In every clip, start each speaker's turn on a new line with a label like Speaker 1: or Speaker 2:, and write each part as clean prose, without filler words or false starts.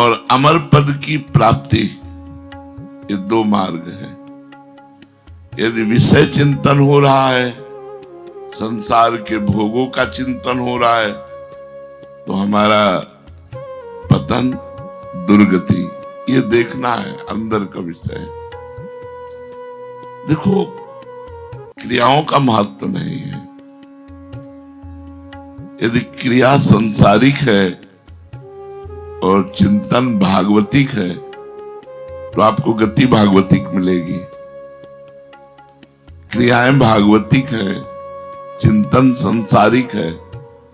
Speaker 1: और अमर पद की प्राप्ति, ये दो मार्ग हैं। यदि विषय चिंतन हो रहा है, संसार के भोगों का चिंतन हो रहा है, तो हमारा पतन, दुर्गति, ये देखना है, अंदर का विषय। देखो, क्रियाओं का महत्व नहीं है। यदि क्रिया संसारिक है और चिंतन भागवतिक है, तो आपको गति भागवतिक मिलेगी। क्रियाएं भागवतिक है, चिंतन संसारिक है,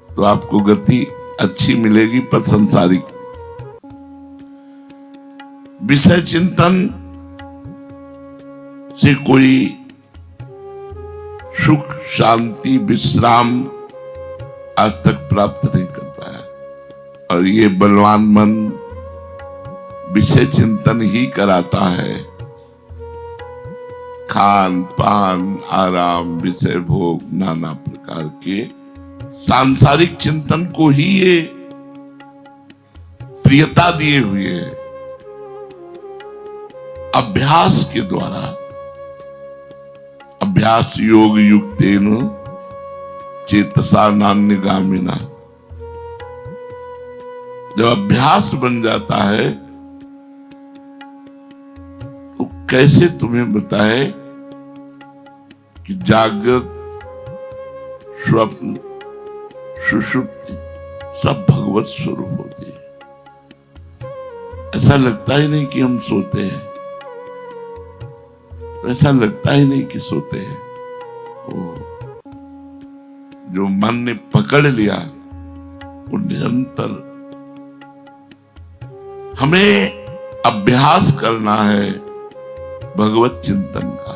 Speaker 1: तो आपको गति अच्छी मिलेगी, पर संसारिक। विषय चिंतन से कोई सुख, शांति, विश्राम आज तक प्राप्त नहीं कर पाया, और ये बलवान मन विषय चिंतन ही कराता है। खान पान, आराम, विषय भोग, नाना प्रकार के सांसारिक चिंतन को ही ये प्रियता दिए हुए है। अभ्यास के द्वारा, अभ्यास योग युक्तेन चेतसा नान्यगामिना, जब अभ्यास बन जाता है तो कैसे तुम्हें बताए कि जागृत, स्वप्न, सुषुप्ति सब भगवत स्वरूप होते हैं। ऐसा लगता ही नहीं कि हम सोते हैं, ऐसा लगता ही नहीं कि सोते हैं। जो मन ने पकड़ लिया वो निरंतर, हमें अभ्यास करना है भगवत चिंतन का।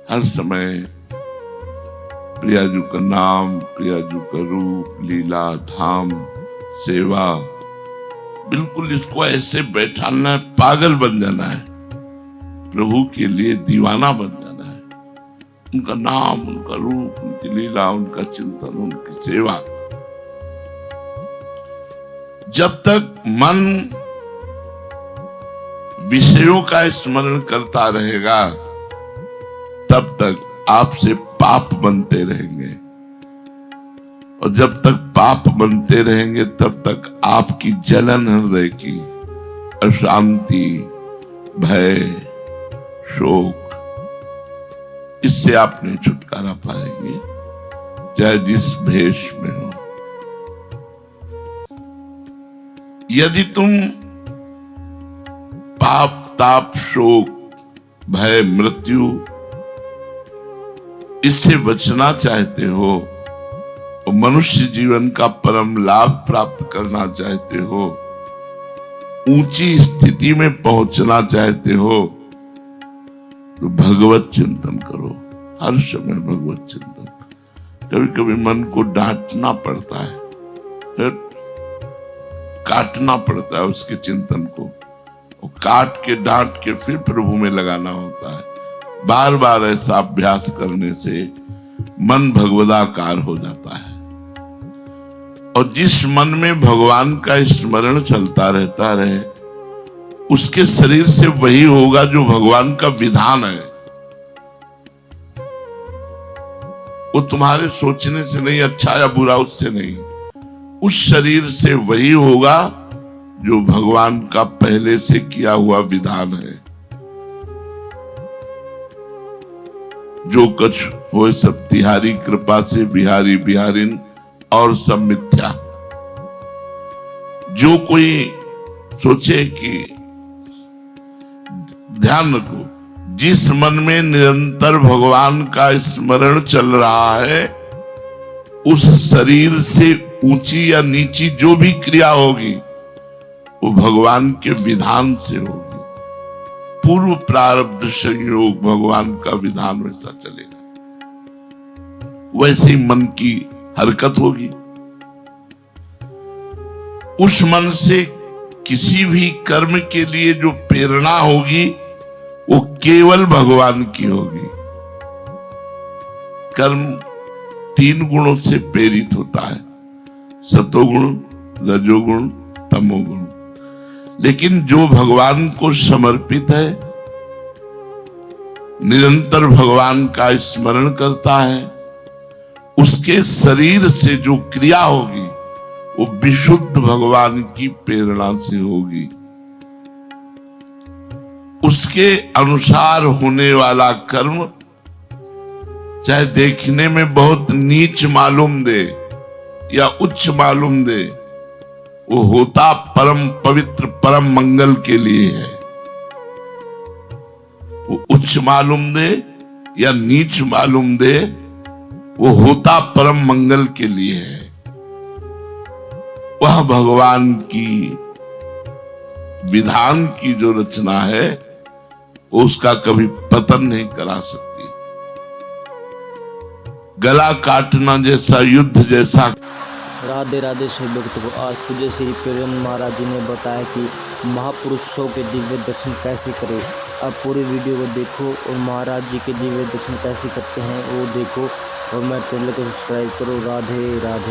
Speaker 1: हर समय प्रियाजू का नाम, प्रियाजू का रूप, लीला, धाम, सेवा, बिल्कुल इसको ऐसे बैठाना है, पागल बन जाना है, प्रभु के लिए दीवाना बन जाना है। उनका नाम, उनका रूप, उनकी लीला, उनका चिंतन, उनकी सेवा। जब तक मन विषयों का स्मरण करता रहेगा, तब तक आपसे पाप बनते रहेंगे, और जब तक पाप बनते रहेंगे तब तक आपकी जलन हृदय की, अशांति, भय, शोक, इससे आप नहीं छुटकारा पाएंगे, चाहे जिस भेष में हो। यदि तुम पाप, ताप, शोक, भय, मृत्यु, इससे बचना चाहते हो और मनुष्य जीवन का परम लाभ प्राप्त करना चाहते हो, ऊंची स्थिति में पहुंचना चाहते हो, तो भगवत चिंतन करो। हर समय भगवत चिंतन। कभी कभी मन को डांटना पड़ता है, फिर काटना पड़ता है उसके चिंतन को, और काट के डांट के फिर प्रभु में लगाना होता है। बार बार ऐसा अभ्यास करने से मन भगवदाकार हो जाता है, और जिस मन में भगवान का स्मरण चलता रहता रहे, उसके शरीर से वही होगा जो भगवान का विधान है। वो तुम्हारे सोचने से नहीं, अच्छा या बुरा उससे नहीं, उस शरीर से वही होगा जो भगवान का पहले से किया हुआ विधान है। जो कुछ हो सब तिहारी कृपा से, बिहारी बिहारिन और सब मिथ्या। जो कोई सोचे कि, ध्यान रखो, जिस मन में निरंतर भगवान का स्मरण चल रहा है, उस शरीर से ऊंची या नीची जो भी क्रिया होगी वो भगवान के विधान से होगी। पूर्व प्रारब्ध संयोग भगवान का विधान वैसा चलेगा, वैसे ही मन की हरकत होगी। उस मन से किसी भी कर्म के लिए जो प्रेरणा होगी वो केवल भगवान की होगी। कर्म 3 गुणों से प्रेरित होता है, सतोगुण, रजोगुण, तमोगुण। लेकिन जो भगवान को समर्पित है, निरंतर भगवान का स्मरण करता है, उसके शरीर से जो क्रिया होगी वो विशुद्ध भगवान की प्रेरणा से होगी। उसके अनुसार होने वाला कर्म चाहे देखने में बहुत नीच मालूम दे या उच्च मालूम दे, वो होता परम पवित्र परम मंगल के लिए है। वो उच्च मालूम दे या नीच मालूम दे, वो होता परम मंगल के लिए है। वह भगवान की विधान की जो रचना है वो उसका कभी पतन नहीं करा सकती। गला काटना जैसा, युद्ध जैसा।
Speaker 2: राधे राधे सभी भक्तों को। आज पूज्य श्री प्रेमानंद महाराज जी ने बताया कि महापुरुषों के दिव्य दर्शन कैसे करें। आप पूरी वीडियो को देखो और महाराज जी के दिव्य दर्शन कैसे करते हैं वो देखो, और मेरे चैनल को सब्सक्राइब करो। राधे राधे।